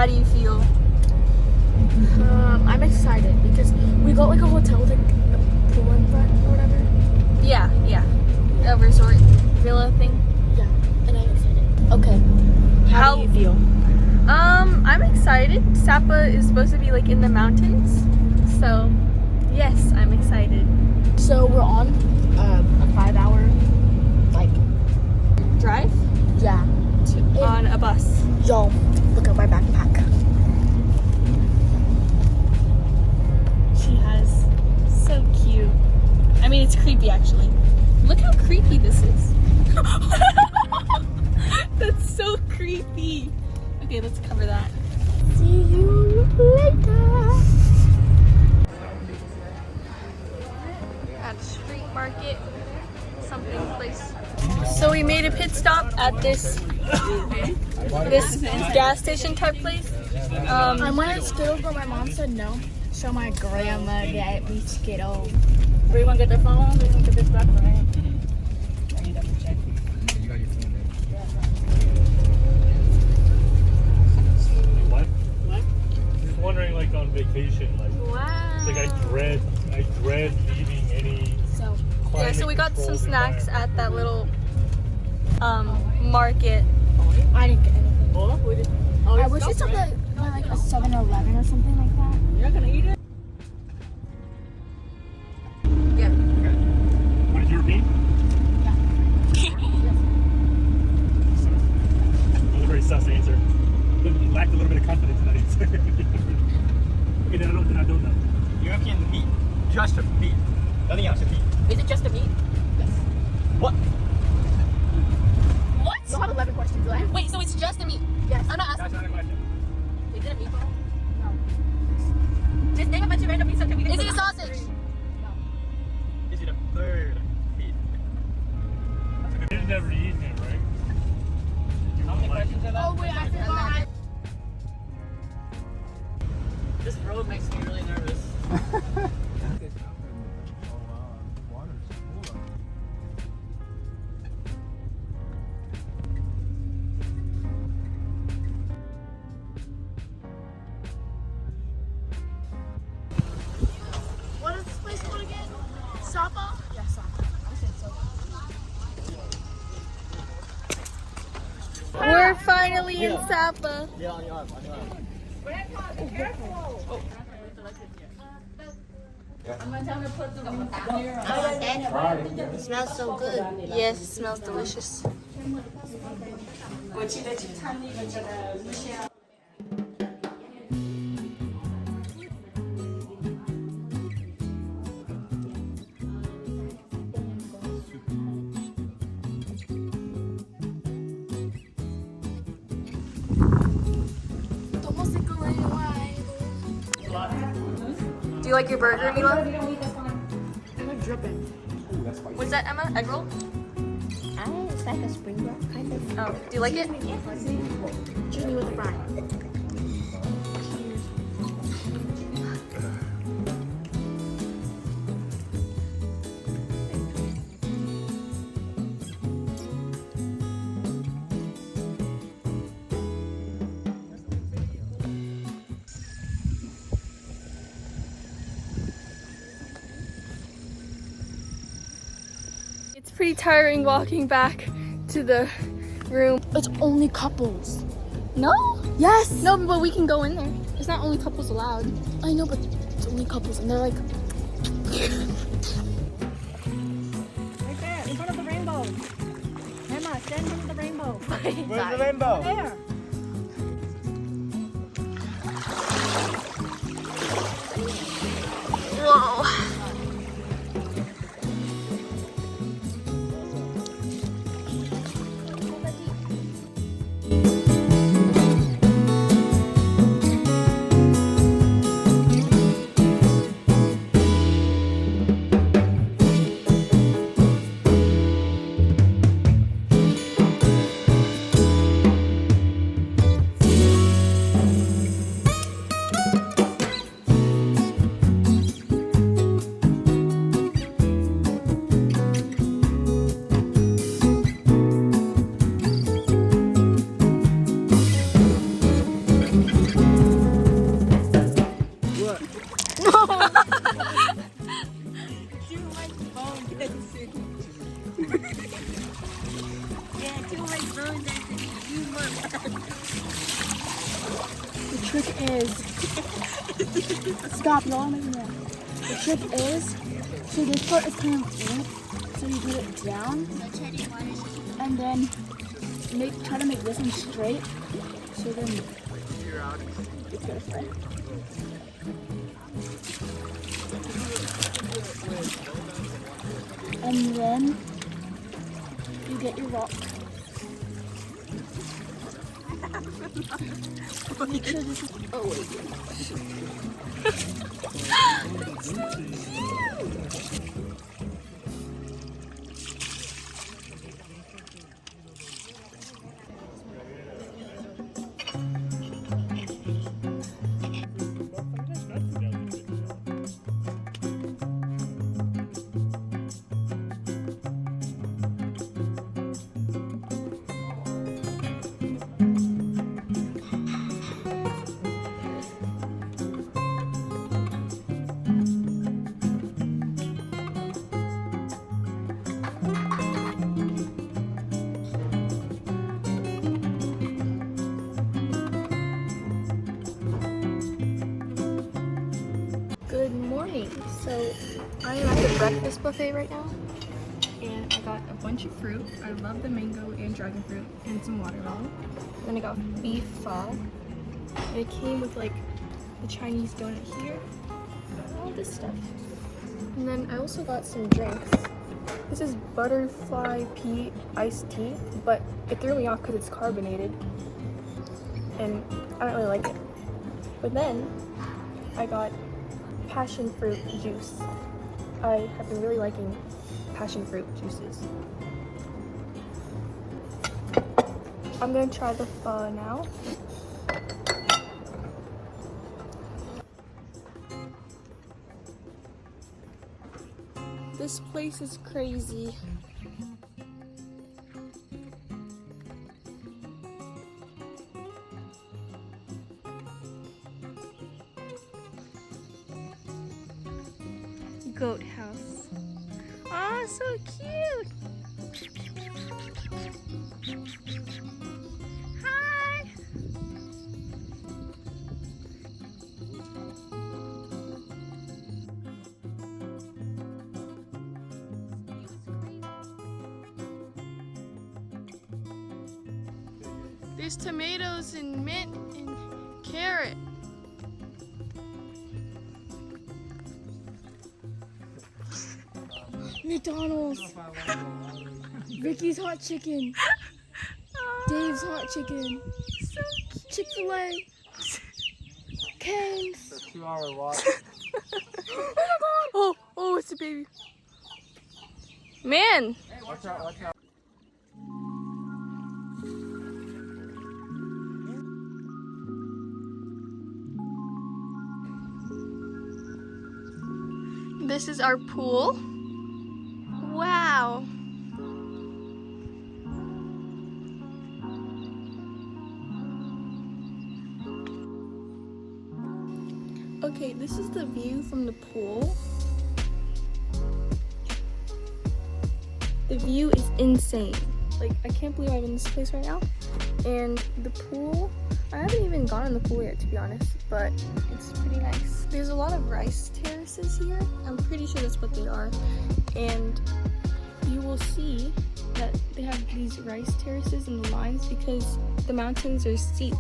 How do you feel? I'm excited because we got like a hotel with like a pool in front or whatever. Yeah. A resort villa thing. Yeah, and I'm excited. Okay. How do you feel? I'm excited. Sapa is supposed to be like in the mountains. So, yes, I'm excited. So we're on a 5-hour like Drive? Yeah. On a bus. Yo, look at my backpack. She has so cute. I mean, it's creepy actually. Look how creepy this is. That's so creepy. Okay, let's cover that. See you later. At a street market, something place. So we made a pit stop at this gas station type place. I wanted Skittles, but my mom said no. So my grandma got me Skittles. Where you want to get their phone? Where you want to get this back, right? I need to check. You got your phone there. What? Just wondering, like on vacation, like, Wow. like I dread leaving any. Yeah, so we got some snacks at that little market. I didn't get anything. I wish it's at like a 7-Eleven or something like that. You're not gonna eat it? Yeah. Okay. What is European? Yeah. That was a very sus answer. Lacked a little bit of confidence in that answer. Okay, then I don't know. European meat. Just a meat. Nothing else, just meat. Is it just a meat? Yes. What? What? You'll have 11 questions left. Wait, so it's just a meat? Yes. I'm not asking. That's not a question. Is it a meatball? No. Just name a bunch of random meats. Is it a sausage? Is it a bird meat? You've never eaten it, right? How many questions are there? Oh wait, I forgot. This road makes me really nervous. What is this place called again? Sapa? Yeah, Sapa. I said Sapa. We're finally in Sapa. Yeah, on your arm, on your arm. It smells so good. Yes, it smells delicious. Topas Ecolodge. Do you like your burger, Mila? I'm dripping. What's that, Emma? Egg roll? It's like a spring roll, kind of. Oh, do you like it? Choose me with the fry. It's pretty tiring walking back to the room. It's only couples. No? Yes. No, but we can go in there. It's not only couples allowed. I know, but it's only couples, and they're like. Right there, in front of the rainbow. Emma, stand in front of the rainbow. Where's the rainbow? There. Whoa. Stop, y'all are making that. The trick is, so this part is kind of ink, so you put it down, and then try to make this one straight, so then it's gonna fry. And then you get your rock. Make sure this is, oh wait. Good morning. So I am at the breakfast buffet right now, and I got a bunch of fruit. I love the mango and dragon fruit and some watermelon. Then I got beef pho. And it came with like the Chinese donut here, all this stuff. And then I also got some drinks. This is butterfly pea iced tea, but it threw me off because it's carbonated, and I don't really like it. But then I got passion fruit juice. I have been really liking passion fruit juices. I'm gonna try the pho now. This place is crazy. Goat house. Oh, so cute. Hi. There's tomatoes and mint and carrot. McDonald's, Ricky's hot chicken, Dave's hot chicken, So cute. Chick-fil-A, Cane's. It's a 2-hour walk. Oh, it's a baby. Man. Watch out, watch out. This is our pool. Wow. Okay, this is the view from the pool. The view is insane. Like, I can't believe I'm in this place right now. And the pool, I haven't even gone in the pool yet, to be honest, but it's pretty nice. There's a lot of rice terraces here. I'm pretty sure that's what they are. And you will see that they have these rice terraces in the lines because the mountains are steep.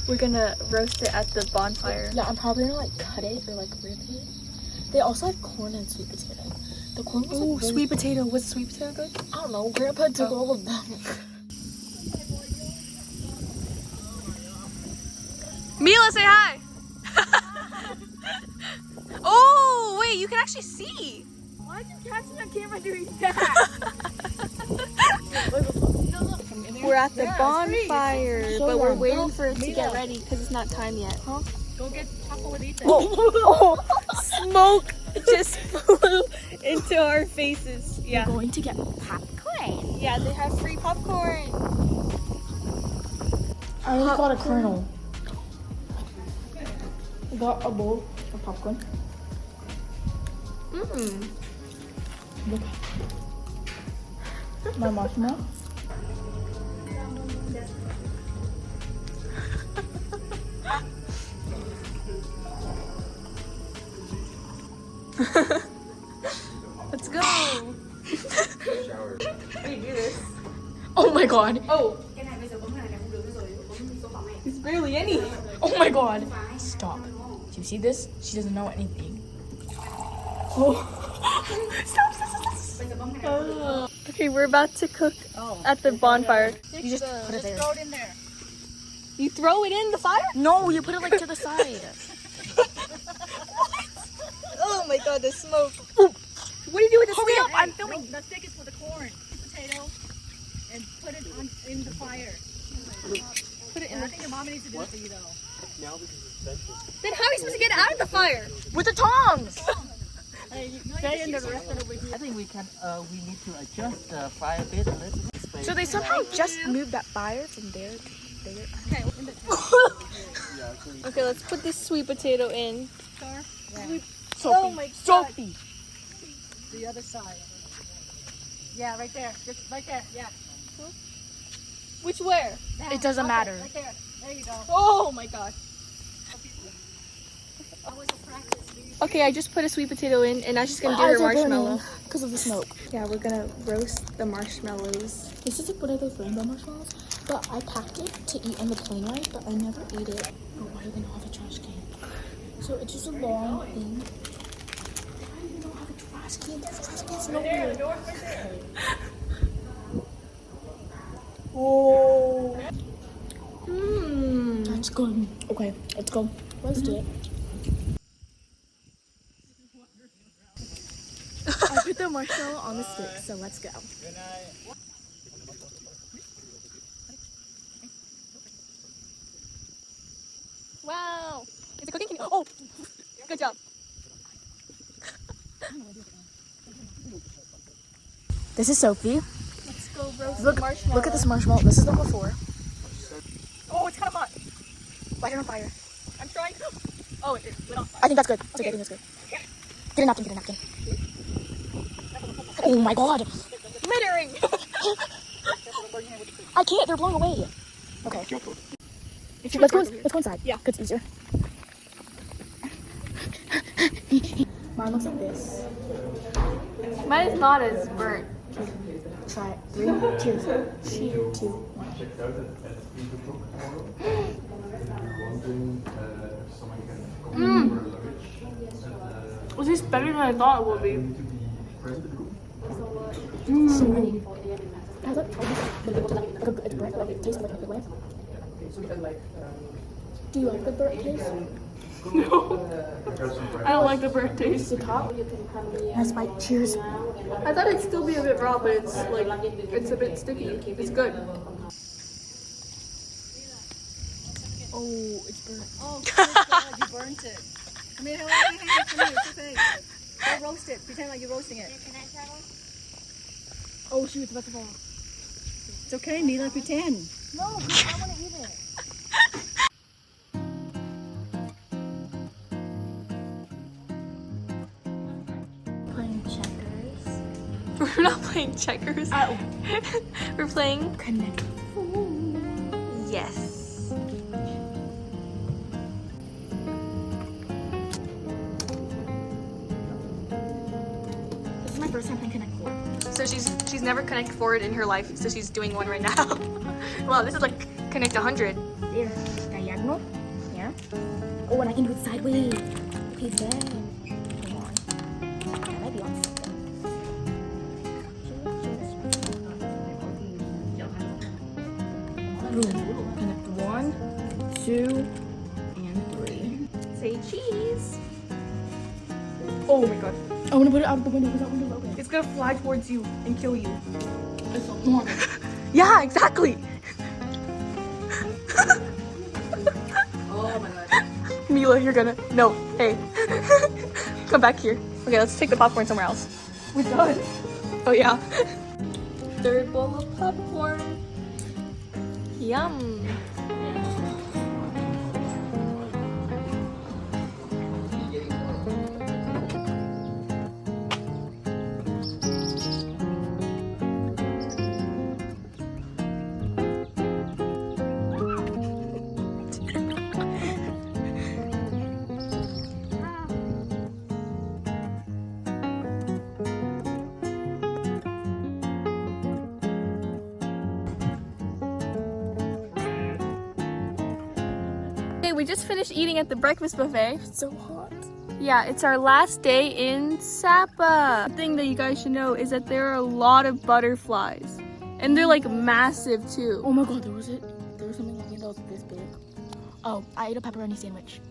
We're gonna roast it at the bonfire. Yeah, I'm probably gonna like cut it or like rip it. They also have corn and sweet potato. The corn was Oh, like really, sweet potato. Was sweet potato good? I don't know. Grandpa took all of them. Mila, say hi! Oh, wait, you can actually see. Why did you catch me on camera doing that? Come We're at the bonfire, So but we're warm. waiting for it to get ready because it's not time yet. Go get taco with Ethan. Oh, smoke just flew into our faces. Yeah. We're going to get popcorn. Yeah, they have free popcorn. I just got a kernel. I got a bowl of popcorn. Mmm. Look. My marshmallow. Let's go. How do you do this? Oh my god. Oh. There's barely any. Oh my god. Stop. Do you see this? She doesn't know anything. Oh. Stop. Okay, we're about to cook at the bonfire. You just put it there. Throw it in there. You throw it in the fire? No, you put it like to the side. Oh my god, the smoke. What do you do with the Hurry stick? up, I'm filming. The stick is for the corn, potato, and put it in the fire. Put it in I the... think your mom needs to do it for you though. Then how are we supposed to get it out of the fire? With the tongs. Stay in the rest over here. I think we can. We need to adjust the fire a bit. A little bit. So they somehow just moved that fire from there to there. Okay, let's put this sweet potato in. Sophie. Oh my god. Sophie. The other side. Yeah, right there. Just right there. Yeah. Which where? There. It doesn't Okay, matter. Right there. There you go. Oh my god. Okay, I just put a sweet potato in, and now she's gonna do her marshmallow. Because of the smoke. Yeah, we're gonna roast the marshmallows. This is like one of those rainbow marshmallows, but I packed it to eat on the plane ride, but I never ate it. Oh, why do they not have a trash can? So it's just a long thing. Why do they not have a trash can? There's trash cans nowhere. Oh. Mmm. That's good. Okay, let's go. Let's do it. I put the marshmallow on the stick, so let's go. Wow. Is it cooking? Oh, good job. This is Sophie. Let's go roast Look, the marshmallow. look at this marshmallow. This is number 4. Oh, it's kind of hot. Light it on fire. I'm trying. Oh, it went off. I think that's good. It's okay. I think that's good. Get a napkin. Get a napkin. Oh my god. Littering. I can't. They're blowing away. Okay. Let's go inside. Yeah. 'Cause it's easier. Mine looks like this. Mine is not as burnt. Try it. 3, cheers. 2, 1. This is better than I thought it would be. So many. It has like it's burnt, like it tastes like a good way. Do you like the burnt taste? No. I don't like the burnt taste. The top. That's my cheers. I thought it'd still be a bit raw, but it's like, it's a bit sticky. It's good. Oh, it's burnt. Oh, good God, you burnt it. I mean, it's okay. Go roast it. Pretend like you're roasting it. Oh shoot, it's about to fall. It's okay, Nila, pretend. No, I want to eat it. Playing checkers. We're not playing checkers. Oh. We're playing Connect. yes. This is my first time playing Connect 4. So she's never Connect Forward in her life, so she's doing one right now. Wow, this is like Connect 100. There, diagonal. Here. Oh, and I can do it sideways. Okay, then. Hold on. I might be on something. Boom. Connect 1, 2, and 3. Say cheese. Oh my god. I want to put it out of the window because that window's open. It's gonna fly towards you and kill you. Come on. Yeah, exactly. Oh my god. Mila, you're gonna. No, hey. Come back here. Okay, let's take the popcorn somewhere else. We're done. Oh, yeah. Third bowl of popcorn. Yum. Okay, we just finished eating at the breakfast buffet. It's so hot. Yeah, it's our last day in Sapa. The thing that you guys should know is that there are a lot of butterflies. And they're like massive too. Oh my god, there was something like that was this big. Oh, I ate a pepperoni sandwich.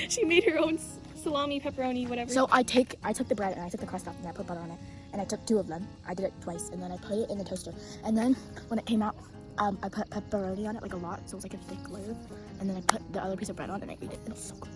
She made her own salami, pepperoni, whatever. So I took the bread and I took the crust off and I put butter on it. And I took 2 of them. I did it twice and then I put it in the toaster. And then when it came out, I put pepperoni on it like a lot, so it was like a thick layer. And then I put the other piece of bread on and I ate it. It's so good.